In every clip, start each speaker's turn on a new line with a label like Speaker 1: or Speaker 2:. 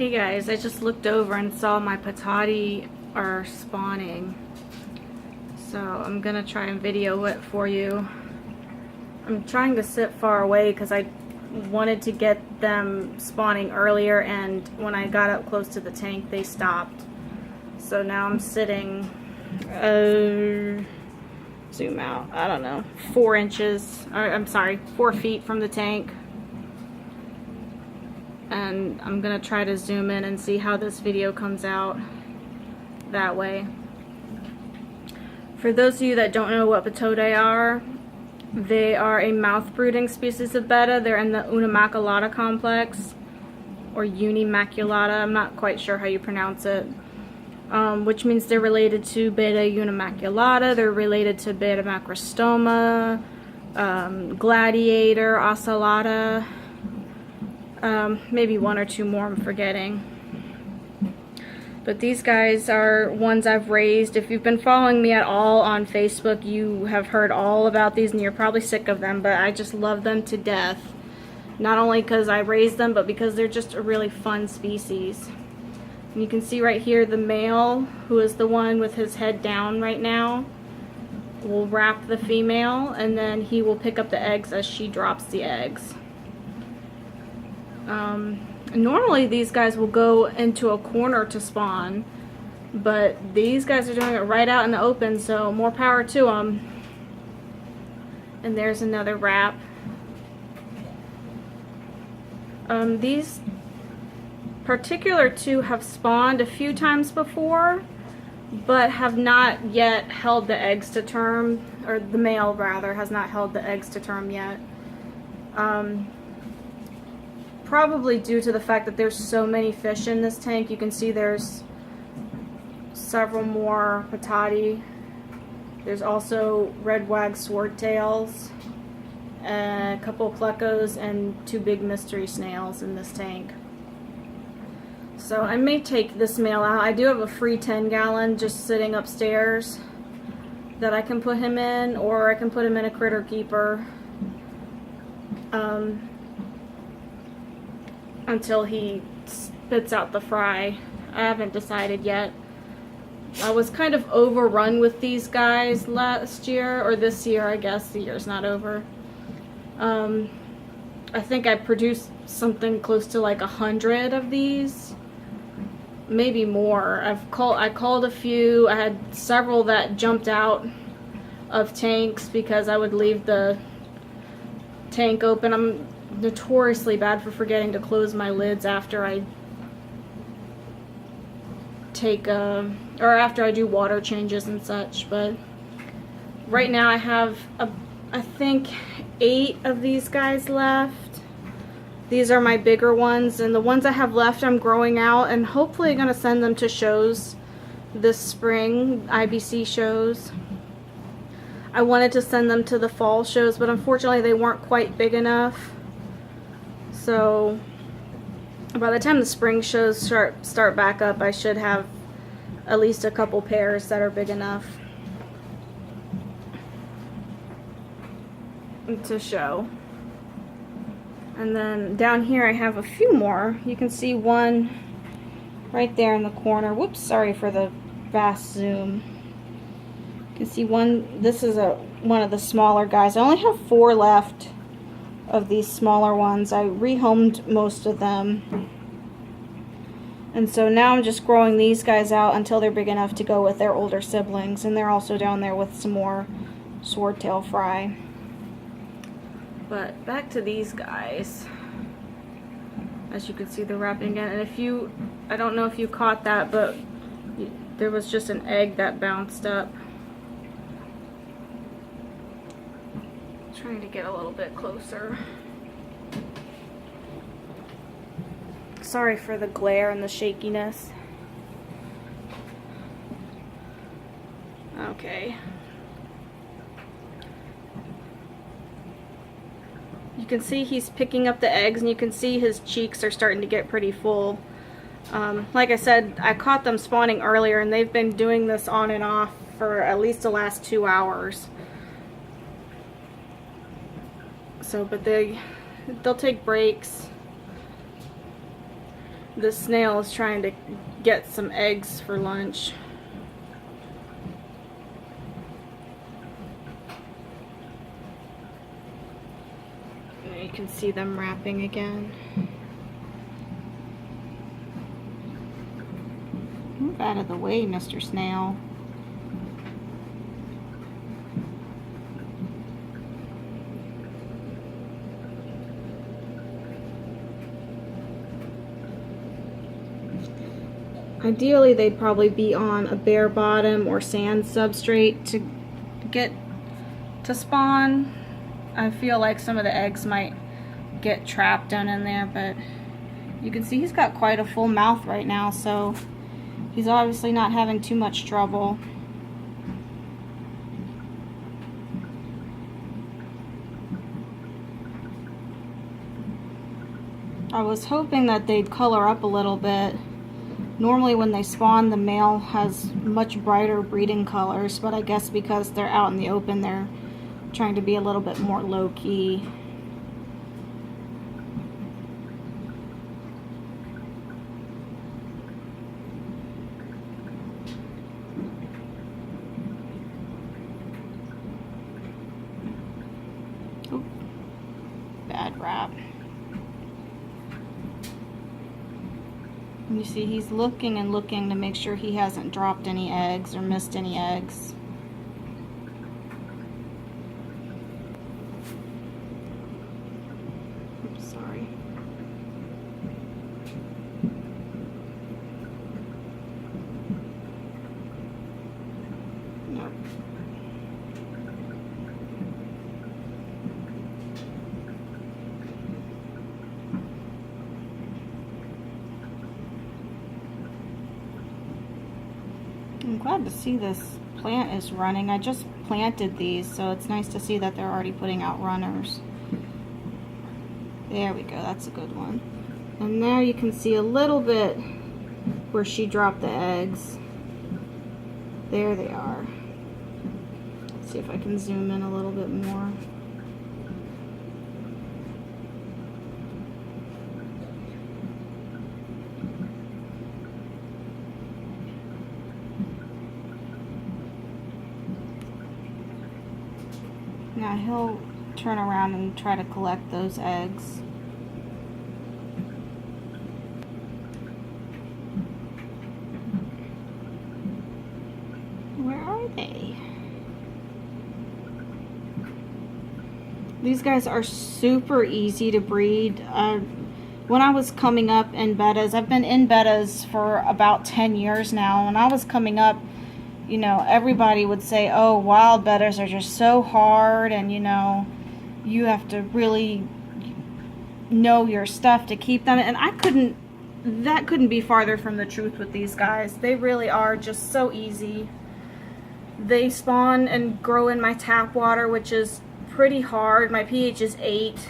Speaker 1: Hey guys, I just looked over and saw my patoti are spawning. So I'm gonna try and video it for you. I'm trying to sit far away because I wanted to get them spawning earlier, and when I got up close to the tank they stopped. So now I'm sitting, zoom out, I don't know, 4 inches, I'm sorry, 4 feet from the tank. And I'm gonna try to zoom in and see how this video comes out that way. For those of you that don't know what patoti are, they are a mouth-brooding species of betta. They're in the Unimaculata complex, or Unimaculata, I'm not quite sure how you pronounce it, which means they're related to Betta unimaculata, they're related to Betta macrostoma, gladiator, ocellata, maybe 1 or 2 more I'm forgetting. But these guys are ones I've raised. If you've been following me at all on Facebook, you have heard all about these and you're probably sick of them, but I just love them to death. Not only because I raised them, but because they're just a really fun species. And you can see right here the male, who is the one with his head down right now, will wrap the female, and then he will pick up the eggs as she drops the eggs. Normally these guys will go into a corner to spawn, but these guys are doing it right out in the open, so more power to them. And there's another wrap. These particular 2 have spawned a few times before, but have not yet held the eggs to term, or the male rather has not held the eggs to term yet. Probably due to the fact that there's so many fish in this tank. You can see there's several more patoti. There's also red wag swordtails, a couple of plecos, and 2 big mystery snails in this tank. So I may take this male out. I do have a free 10-gallon just sitting upstairs that I can put him in, or I can put him in a critter keeper until he spits out the fry. I haven't decided yet. I was kind of overrun with these guys last year, or this year, I guess. The year's not over. I think I produced something close to like 100 of these, maybe more. I called a few. I had several that jumped out of tanks because I would leave the tank open. I'm notoriously bad for forgetting to close my lids after I take or after I do water changes and such. But right now I have I think 8 of these guys left. These are my bigger ones, and the ones I have left I'm growing out, and hopefully I'm gonna send them to shows this spring, IBC shows. I wanted to send them to the fall shows, but unfortunately they weren't quite big enough. So by the time the spring shows start back up, I should have at least a couple pairs that are big enough to show. And then down here I have a few more. You can see one right there in the corner. Whoops, sorry for the vast zoom. You can see one. This is one of the smaller guys. I only have 4 left of these smaller ones. I rehomed most of them, and so now I'm just growing these guys out until they're big enough to go with their older siblings, and they're also down there with some more swordtail fry. But back to these guys. As you can see, they're wrapping in, and I don't know if you caught that, but there was just an egg that bounced up. Trying to get a little bit closer. Sorry for the glare and the shakiness. Okay. You can see he's picking up the eggs, and you can see his cheeks are starting to get pretty full. Like I said, I caught them spawning earlier, and they've been doing this on and off for at least the last 2 hours. So, but they'll take breaks. This snail is trying to get some eggs for lunch. You can see them wrapping again. Move out of the way, Mr. Snail. Ideally, they'd probably be on a bare bottom or sand substrate to get to spawn. I feel like some of the eggs might get trapped down in there, but you can see he's got quite a full mouth right now, so he's obviously not having too much trouble. I was hoping that they'd color up a little bit. Normally when they spawn, the male has much brighter breeding colors, but I guess because they're out in the open, they're trying to be a little bit more low-key. Oop. Bad wrap. You see he's looking and looking to make sure he hasn't dropped any eggs or missed any eggs. Oops, sorry. Nope. I'm glad to see this plant is running. I just planted these, so it's nice to see that they're already putting out runners. There we go, that's a good one. And now you can see a little bit where she dropped the eggs. There they are. Let's see if I can zoom in a little bit more. Now he'll turn around and try to collect those eggs. Where are they? These guys are super easy to breed. When I was coming up in Bettas, I've been in Bettas for about 10 years now. When I was coming up, you know, everybody would say, oh, wild Bettas are just so hard, and, you know, you have to really know your stuff to keep them. And that couldn't be farther from the truth with these guys. They really are just so easy. They spawn and grow in my tap water, which is pretty hard. My pH is 8.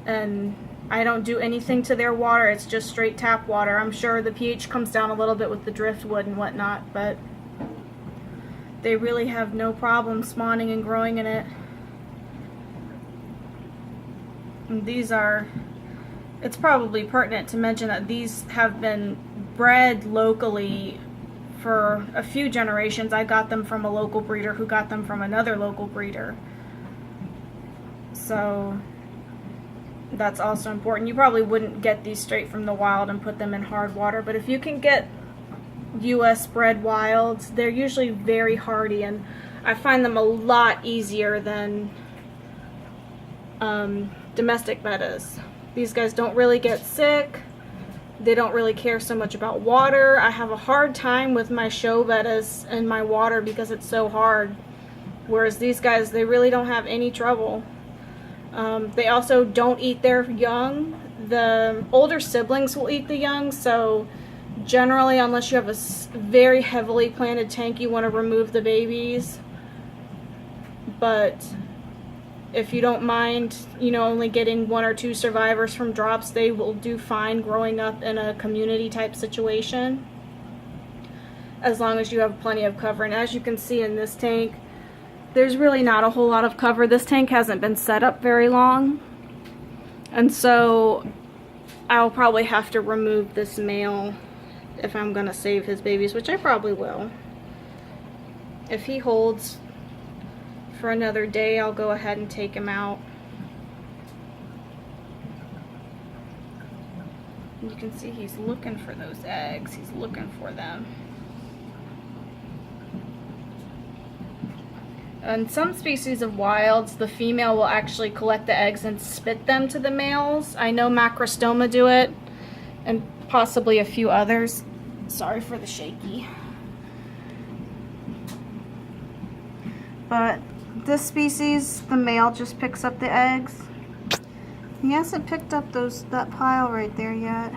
Speaker 1: And I don't do anything to their water. It's just straight tap water. I'm sure the pH comes down a little bit with the driftwood and whatnot, but they really have no problem spawning and growing in it. And these are, it's probably pertinent to mention that these have been bred locally for a few generations. I got them from a local breeder who got them from another local breeder. So that's also important. You probably wouldn't get these straight from the wild and put them in hard water, but if you can get US bred wilds, they're usually very hardy, and I find them a lot easier than domestic bettas. These guys don't really get sick. They don't really care so much about water. I have a hard time with my show bettas and my water because it's so hard, whereas these guys, they really don't have any trouble. They also don't eat their young. The older siblings will eat the young, so generally, unless you have a very heavily planted tank, you want to remove the babies. But if you don't mind, you know, only getting 1 or 2 survivors from drops, they will do fine growing up in a community type situation, as long as you have plenty of cover. And as you can see in this tank, there's really not a whole lot of cover. This tank hasn't been set up very long, and so I'll probably have to remove this male if I'm gonna save his babies, which I probably will. If he holds for another day, I'll go ahead and take him out. You can see he's looking for those eggs. He's looking for them. In some species of wilds, the female will actually collect the eggs and spit them to the males. I know macrostoma do it, and possibly a few others. Sorry for the shaky. But this species, the male just picks up the eggs. He hasn't picked up that pile right there yet.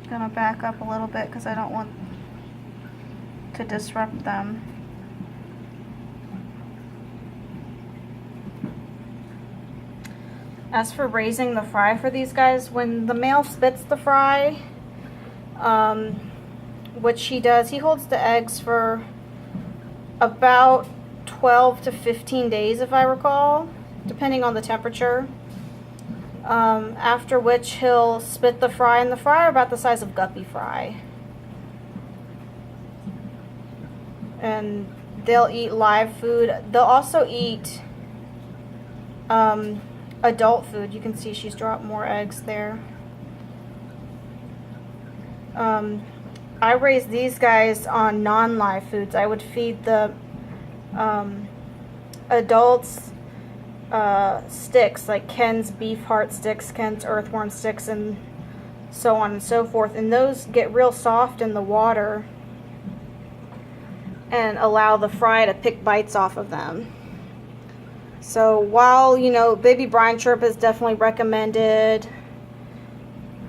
Speaker 1: Gonna back up a little bit because I don't want to disrupt them. As for raising the fry for these guys, when the male spits the fry, which he does, he holds the eggs for about 12 to 15 days, if I recall, depending on the temperature. After which he'll spit the fry, and the fry are about the size of guppy fry. And they'll eat live food. They'll also eat adult food. You can see she's dropped more eggs there. I raise these guys on non-live foods. I would feed the adults sticks, like Ken's beef heart sticks, Ken's earthworm sticks, and so on and so forth. And those get real soft in the water and allow the fry to pick bites off of them. So while, you know, baby brine shrimp is definitely recommended,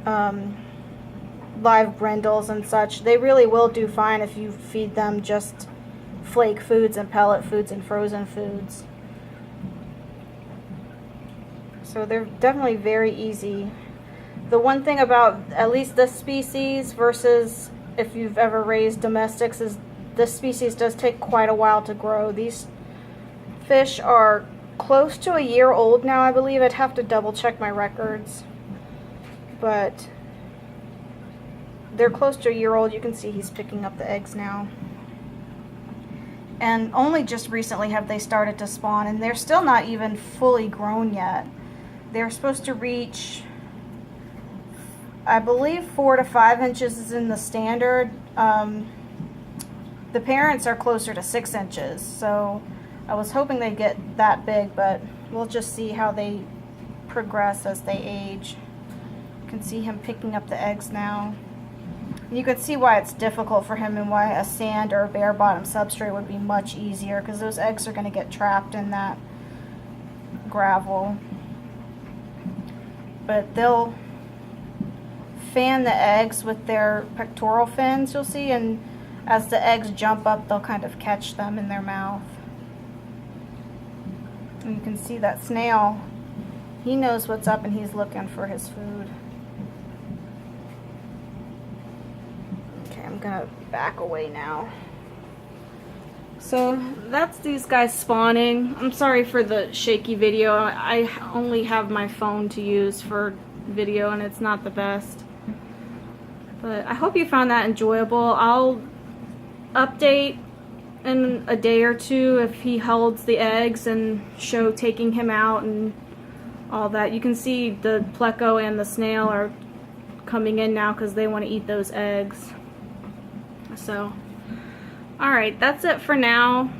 Speaker 1: live brindles and such, they really will do fine if you feed them just flake foods and pellet foods and frozen foods. So they're definitely very easy. The one thing about at least this species versus if you've ever raised domestics is this species does take quite a while to grow. These fish are close to a year old now, I believe. I'd have to double check my records, but they're close to a year old. You can see he's picking up the eggs now. And only just recently have they started to spawn, and they're still not even fully grown yet. They're supposed to reach, I believe, 4 to 5 inches is in the standard. The parents are closer to 6 inches, so I was hoping they'd get that big, but we'll just see how they progress as they age. You can see him picking up the eggs now. You can see why it's difficult for him and why a sand or a bare bottom substrate would be much easier, because those eggs are going to get trapped in that gravel. But they'll fan the eggs with their pectoral fins, you'll see, and as the eggs jump up, they'll kind of catch them in their mouth. And you can see that snail, he knows what's up and he's looking for his food. Okay, I'm gonna back away now. So that's these guys spawning. I'm sorry for the shaky video. I only have my phone to use for video and it's not the best. But I hope you found that enjoyable. I'll update in a day or two if he holds the eggs and show taking him out and all that. You can see the pleco and the snail are coming in now because they want to eat those eggs. So alright, that's it for now.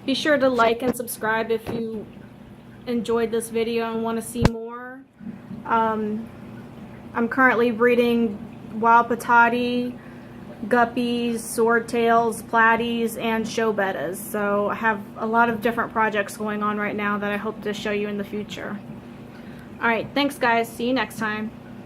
Speaker 1: Be sure to like and subscribe if you enjoyed this video and want to see more. I'm currently breeding wild patoti, guppies, swordtails, platies, and show bettas. So I have a lot of different projects going on right now that I hope to show you in the future. Alright, thanks guys. See you next time.